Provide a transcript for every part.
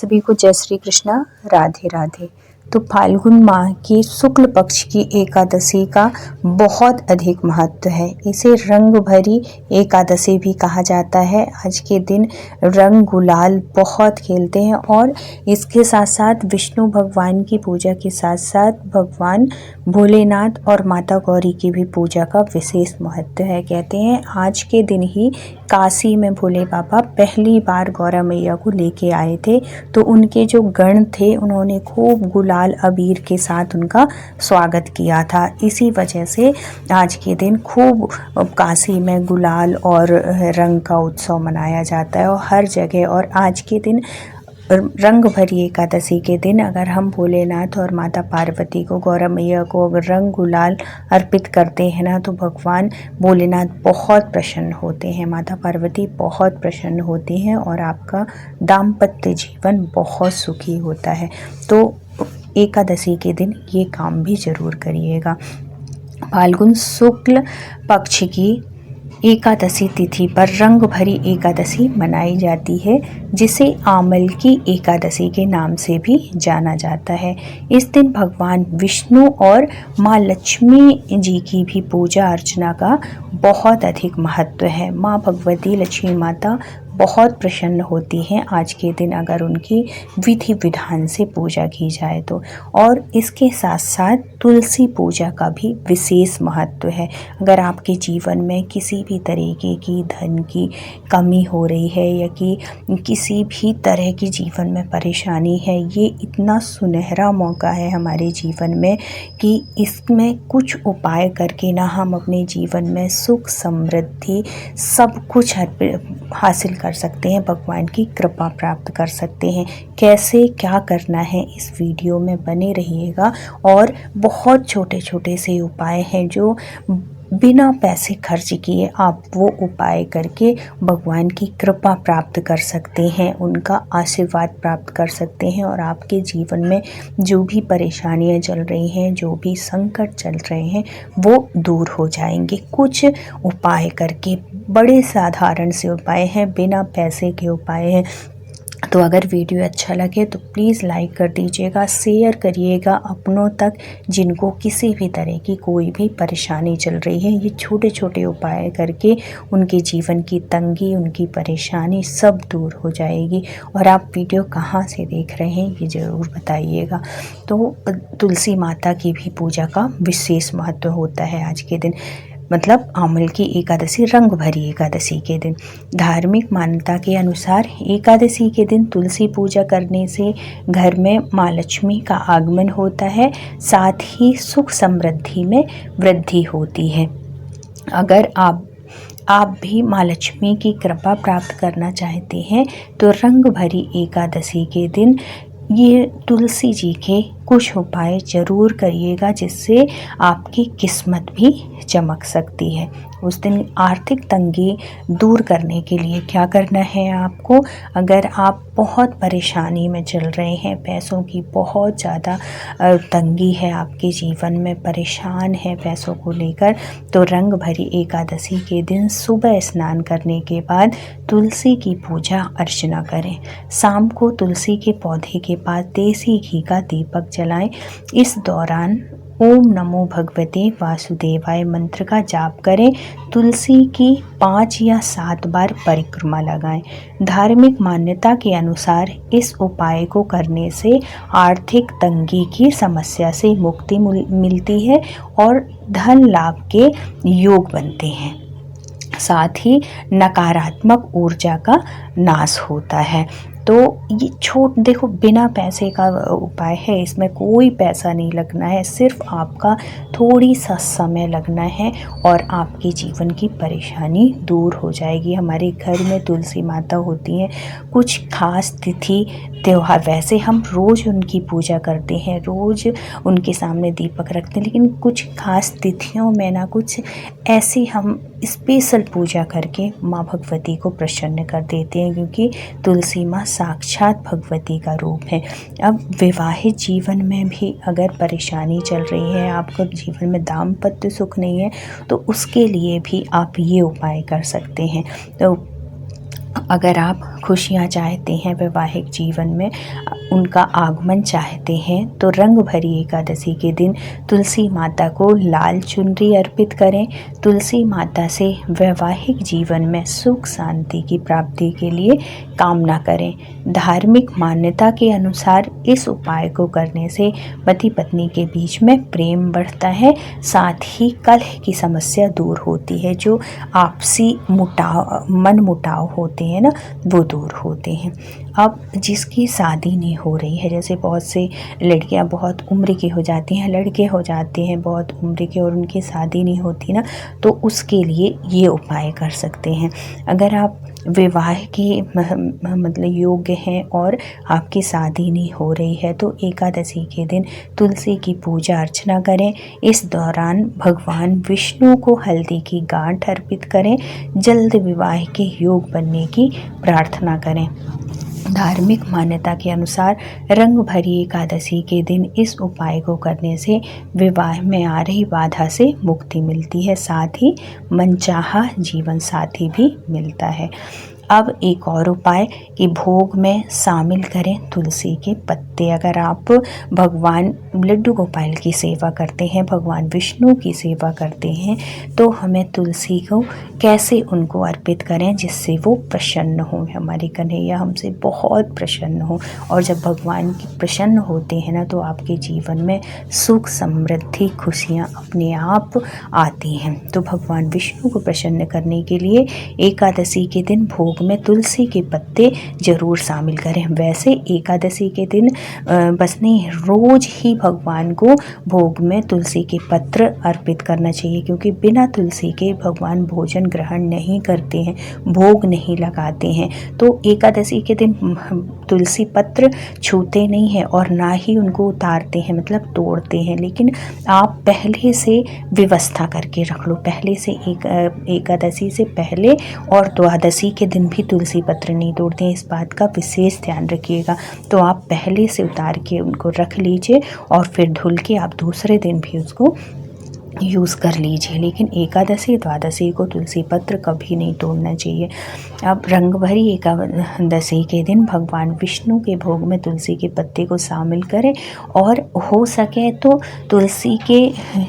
सभी को जय श्री कृष्णा, राधे राधे। तो फाल्गुन माह की शुक्ल पक्ष की एकादशी का बहुत अधिक महत्व है। इसे रंग भरी एकादशी भी कहा जाता है। आज के दिन रंग गुलाल बहुत खेलते हैं और इसके साथ साथ विष्णु भगवान की पूजा के साथ साथ भगवान भोलेनाथ और माता गौरी की भी पूजा का विशेष महत्व है। कहते हैं आज के दिन ही काशी में भोले बाबा पहली बार गौरा मैया को लेके आए थे, तो उनके जो गण थे उन्होंने खूब गुलाल अबीर के साथ उनका स्वागत किया था। इसी वजह से आज के दिन खूब काशी में गुलाल और रंग का उत्सव मनाया जाता है और हर जगह। और आज के दिन रंग भरी एकादशी के दिन अगर हम भोलेनाथ और माता पार्वती को, गौरा मैया को अगर रंग गुलाल अर्पित करते हैं ना, तो भगवान भोलेनाथ बहुत प्रसन्न होते हैं, माता पार्वती बहुत प्रसन्न होती हैं और आपका दाम्पत्य जीवन बहुत सुखी होता है। तो एकादशी के दिन ये काम भी ज़रूर करिएगा। फाल्गुन शुक्ल पक्ष की एकादशी तिथि पर रंग भरी एकादशी मनाई जाती है, जिसे आमल की एकादशी के नाम से भी जाना जाता है। इस दिन भगवान विष्णु और माँ लक्ष्मी जी की भी पूजा अर्चना का बहुत अधिक महत्व है। माँ भगवती लक्ष्मी माता बहुत प्रसन्न होती हैं आज के दिन अगर उनकी विधि विधान से पूजा की जाए तो। और इसके साथ साथ तुलसी पूजा का भी विशेष महत्व है। अगर आपके जीवन में किसी भी तरीके की धन की कमी हो रही है या कि किसी भी तरह की जीवन में परेशानी है, ये इतना सुनहरा मौका है हमारे जीवन में कि इसमें कुछ उपाय करके ना हम अपने जीवन में सुख समृद्धि सब कुछ हासिल कर सकते हैं, भगवान की कृपा प्राप्त कर सकते हैं। कैसे क्या करना है इस वीडियो में बने रहिएगा। और बहुत छोटे छोटे से उपाय हैं जो बिना पैसे खर्च किए आप वो उपाय करके भगवान की कृपा प्राप्त कर सकते हैं, उनका आशीर्वाद प्राप्त कर सकते हैं और आपके जीवन में जो भी परेशानियां चल रही हैं, जो भी संकट चल रहे हैं, वो दूर हो जाएंगे कुछ उपाय करके। बड़े साधारण से उपाय हैं, बिना पैसे के उपाय हैं। तो अगर वीडियो अच्छा लगे तो प्लीज़ लाइक कर दीजिएगा, शेयर करिएगा अपनों तक जिनको किसी भी तरह की कोई भी परेशानी चल रही है। ये छोटे छोटे उपाय करके उनके जीवन की तंगी, उनकी परेशानी सब दूर हो जाएगी। और आप वीडियो कहाँ से देख रहे हैं ये ज़रूर बताइएगा। तो तुलसी माता की भी पूजा का विशेष महत्व होता है आज के दिन, मतलब आमल की एकादशी, रंग भरी एकादशी के दिन। धार्मिक मान्यता के अनुसार एकादशी के दिन तुलसी पूजा करने से घर में माँ लक्ष्मी का आगमन होता है, साथ ही सुख समृद्धि में वृद्धि होती है। अगर आप भी माँ लक्ष्मी की कृपा प्राप्त करना चाहते हैं तो रंग भरी एकादशी के दिन ये तुलसी जी के कुछ उपाय ज़रूर करिएगा, जिससे आपकी किस्मत भी चमक सकती है। उस दिन आर्थिक तंगी दूर करने के लिए क्या करना है आपको, अगर आप बहुत परेशानी में चल रहे हैं, पैसों की बहुत ज़्यादा तंगी है, आपके जीवन में परेशान है पैसों को लेकर, तो रंग भरी एकादशी के दिन सुबह स्नान करने के बाद तुलसी की पूजा अर्चना करें। शाम को तुलसी के पौधे के पास देसी घी का दीपक जलाएं। इस दौरान ओम नमो भगवते वासुदेवाय मंत्र का जाप करें। तुलसी की 5 या 7 बार परिक्रमा लगाएं। धार्मिक मान्यता के अनुसार इस उपाय को करने से आर्थिक तंगी की समस्या से मुक्ति मिलती है और धन लाभ के योग बनते हैं। साथ ही नकारात्मक ऊर्जा का नाश होता है। तो ये देखो बिना पैसे का उपाय है, इसमें कोई पैसा नहीं लगना है, सिर्फ आपका थोड़ी सा समय लगना है और आपके जीवन की परेशानी दूर हो जाएगी। हमारे घर में तुलसी माता होती हैं, कुछ खास तिथि त्योहार, वैसे हम रोज़ उनकी पूजा करते हैं, रोज़ उनके सामने दीपक रखते हैं, लेकिन कुछ खास तिथियों में ना कुछ ऐसी हम स्पेशल पूजा करके माँ भगवती को प्रसन्न कर देते हैं, क्योंकि तुलसी माँ साक्षात भगवती का रूप है। अब विवाहित जीवन में भी अगर परेशानी चल रही है, आपको जीवन में दाम्पत्य सुख नहीं है, तो उसके लिए भी आप ये उपाय कर सकते हैं। तो अगर आप खुशियाँ चाहते हैं वैवाहिक जीवन में, उनका आगमन चाहते हैं, तो रंग भरी एकादशी के दिन तुलसी माता को लाल चुनरी अर्पित करें। तुलसी माता से वैवाहिक जीवन में सुख शांति की प्राप्ति के लिए कामना करें। धार्मिक मान्यता के अनुसार इस उपाय को करने से पति पत्नी के बीच में प्रेम बढ़ता है, साथ ही कलह की समस्या दूर होती है। जो आपसी मन मुटाव होते हैं ना, वो दूर होते हैं। अब जिसकी शादी नहीं हो रही है, जैसे बहुत से लड़कियां बहुत उम्र की हो जाती हैं, लड़के हो जाते हैं बहुत उम्र के और उनकी शादी नहीं होती ना, तो उसके लिए ये उपाय कर सकते हैं। अगर आप विवाह के मतलब योग्य हैं और आपकी शादी नहीं हो रही है, तो एकादशी के दिन तुलसी की पूजा अर्चना करें। इस दौरान भगवान विष्णु को हल्दी की गांठ अर्पित करें। जल्द विवाह के योग बनने की प्रार्थना करें। धार्मिक मान्यता के अनुसार रंग भरी एकादशी के दिन इस उपाय को करने से विवाह में आ रही बाधा से मुक्ति मिलती है, साथ ही मनचाहा जीवन साथी भी मिलता है। अब एक और उपाय कि भोग में शामिल करें तुलसी के पत्ते। अगर आप भगवान लड्डू गोपाल की सेवा करते हैं, भगवान विष्णु की सेवा करते हैं, तो हमें तुलसी को कैसे उनको अर्पित करें जिससे वो प्रसन्न हो, हमारे कन्हैया हमसे बहुत प्रसन्न हो। और जब भगवान की प्रसन्न होते हैं ना, तो आपके जीवन में सुख समृद्धि खुशियाँ अपने आप आती हैं। तो भगवान विष्णु को प्रसन्न करने के लिए एकादशी के दिन भोग में तुलसी के पत्ते जरूर शामिल करें। वैसे एकादशी के दिन बस नहीं, रोज ही भगवान को भोग में तुलसी के पत्र अर्पित करना चाहिए, क्योंकि बिना तुलसी के भगवान भोजन ग्रहण नहीं करते हैं, भोग नहीं लगाते हैं। तो एकादशी के दिन तुलसी पत्र छूते नहीं हैं और ना ही उनको उतारते हैं, मतलब तोड़ते हैं। लेकिन आप पहले से व्यवस्था करके रख लो, पहले से एकादशी से पहले और द्वादशी के दिन भी तुलसी पत्र नहीं तोड़ते हैं, इस बात का विशेष ध्यान रखिएगा। तो आप पहले से उतार के उनको रख लीजिए और फिर धुल के आप दूसरे दिन भी उसको यूज़ कर लीजिए। लेकिन एकादशी द्वादशी को तुलसी पत्र कभी नहीं तोड़ना चाहिए। अब रंग भरी एकादशी के दिन भगवान विष्णु के भोग में तुलसी के पत्ते को शामिल करें और हो सके तो तुलसी के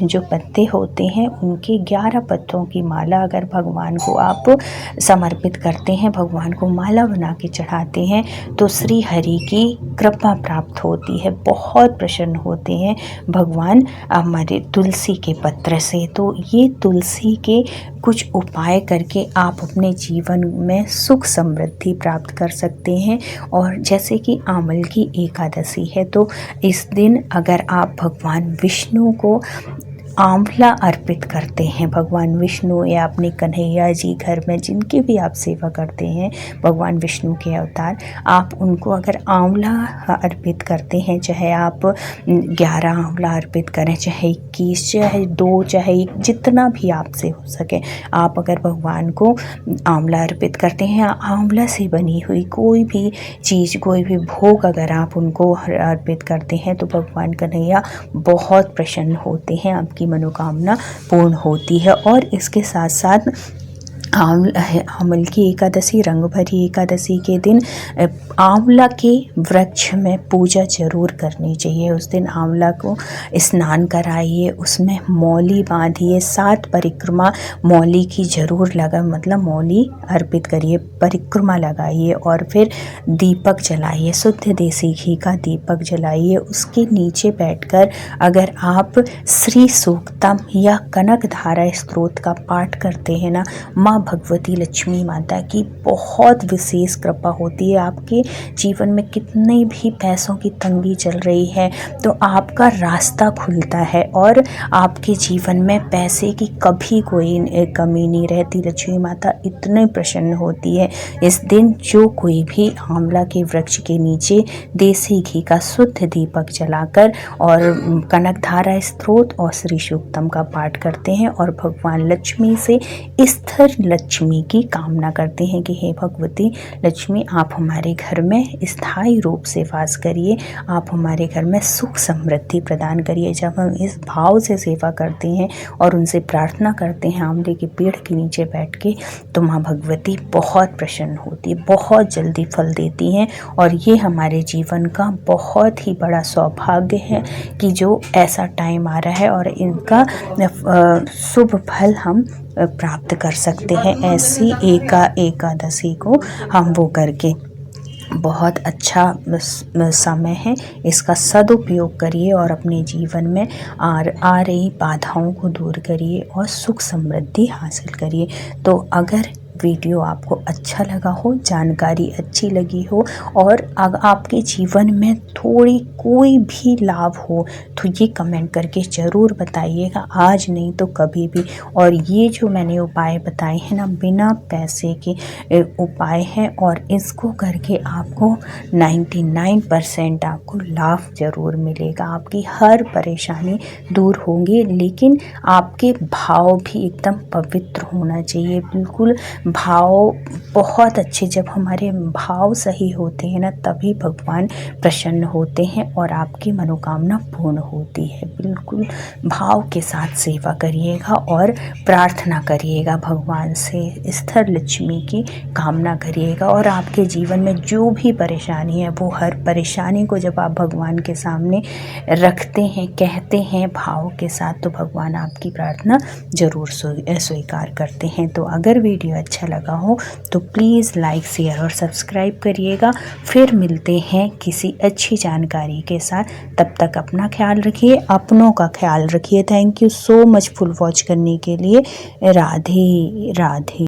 जो पत्ते होते हैं उनके 11 पत्तों की माला अगर भगवान को आप समर्पित करते हैं, भगवान को माला बना के चढ़ाते हैं, तो श्री हरि की कृपा प्राप्त होती है, बहुत प्रसन्न होते हैं भगवान हमारे तुलसी के पत्र से। तो ये तुलसी के कुछ उपाय करके आप अपने जीवन में सुख समृद्धि प्राप्त कर सकते हैं। और जैसे कि आमल की एकादशी है, तो इस दिन अगर आप भगवान विष्णु को आंवला अर्पित करते हैं, भगवान विष्णु या अपने कन्हैया जी घर में जिनकी भी आप सेवा करते हैं, भगवान विष्णु के अवतार, आप उनको अगर आंवला अर्पित करते हैं, चाहे आप 11 आंवला अर्पित करें, चाहे 21, चाहे 2, चाहे 1, जितना भी आपसे हो सके, आप अगर भगवान को आंवला अर्पित करते हैं, आंवला से बनी हुई कोई भी चीज़, कोई भी भोग अगर आप उनको अर्पित करते हैं, तो भगवान कन्हैया बहुत प्रसन्न होते हैं, आपकी मनोकामना पूर्ण होती है। और इसके साथ साथ आंवल की एकादशी, रंग भरी एकादशी के दिन आंवला के वृक्ष में पूजा जरूर करनी चाहिए। उस दिन आंवला को स्नान कराइए, उसमें मौली बांधिए, 7 परिक्रमा मौली की जरूर मतलब मौली अर्पित करिए, परिक्रमा लगाइए और फिर दीपक जलाइए, शुद्ध देसी घी का दीपक जलाइए। उसके नीचे बैठकर अगर आप श्री सूक्तम या कनक धारा स्त्रोत का पाठ करते हैं ना, माँ भगवती लक्ष्मी माता की बहुत विशेष कृपा होती है। आपके जीवन में कितने भी पैसों की तंगी चल रही है, तो आपका रास्ता खुलता है और आपके जीवन में पैसे की कभी कोई कमी नहीं रहती। लक्ष्मी माता इतने प्रसन्न होती है। इस दिन जो कोई भी आंवला के वृक्ष के नीचे देसी घी का शुद्ध दीपक जलाकर और कनक धारा स्त्रोत और श्री सूक्तम का पाठ करते हैं और भगवान लक्ष्मी से स्थिर लक्ष्मी की कामना करते हैं कि हे भगवती लक्ष्मी, आप हमारे घर में स्थायी रूप से वास करिए, आप हमारे घर में सुख समृद्धि प्रदान करिए। जब हम इस भाव से सेवा करते हैं और उनसे प्रार्थना करते हैं आंवले के पेड़ के नीचे बैठ के, तो माँ भगवती बहुत प्रसन्न होती है, बहुत जल्दी फल देती हैं। और ये हमारे जीवन का बहुत ही बड़ा सौभाग्य है कि जो ऐसा टाइम आ रहा है और इनका शुभ फल हम प्राप्त कर सकते हैं। ऐसी एकादशी को हम वो करके बहुत अच्छा समय है, इसका सदुपयोग करिए और अपने जीवन में आ रही बाधाओं को दूर करिए और सुख समृद्धि हासिल करिए। तो अगर वीडियो आपको अच्छा लगा हो, जानकारी अच्छी लगी हो और अगर आपके जीवन में थोड़ी कोई भी लाभ हो तो ये कमेंट करके ज़रूर बताइएगा, आज नहीं तो कभी भी। और ये जो मैंने उपाय बताए हैं ना, बिना पैसे के उपाय हैं और इसको करके आपको 99% आपको लाभ ज़रूर मिलेगा, आपकी हर परेशानी दूर होंगी। लेकिन आपके भाव भी एकदम पवित्र होना चाहिए, बिल्कुल भाव बहुत अच्छे। जब हमारे भाव सही होते हैं ना, तभी भगवान प्रसन्न होते हैं और आपकी मनोकामना पूर्ण होती है। बिल्कुल भाव के साथ सेवा करिएगा और प्रार्थना करिएगा भगवान से, स्थिर लक्ष्मी की कामना करिएगा। और आपके जीवन में जो भी परेशानी है, वो हर परेशानी को जब आप भगवान के सामने रखते हैं, कहते हैं भाव के साथ, तो भगवान आपकी प्रार्थना ज़रूर स्वीकार करते हैं। तो अगर वीडियो अच्छा लगा हो तो प्लीज़ लाइक, शेयर और सब्सक्राइब करिएगा। फिर मिलते हैं किसी अच्छी जानकारी के साथ, तब तक अपना ख्याल रखिए, अपनों का ख्याल रखिए। Thank you so much full watch करने के लिए। राधे राधे।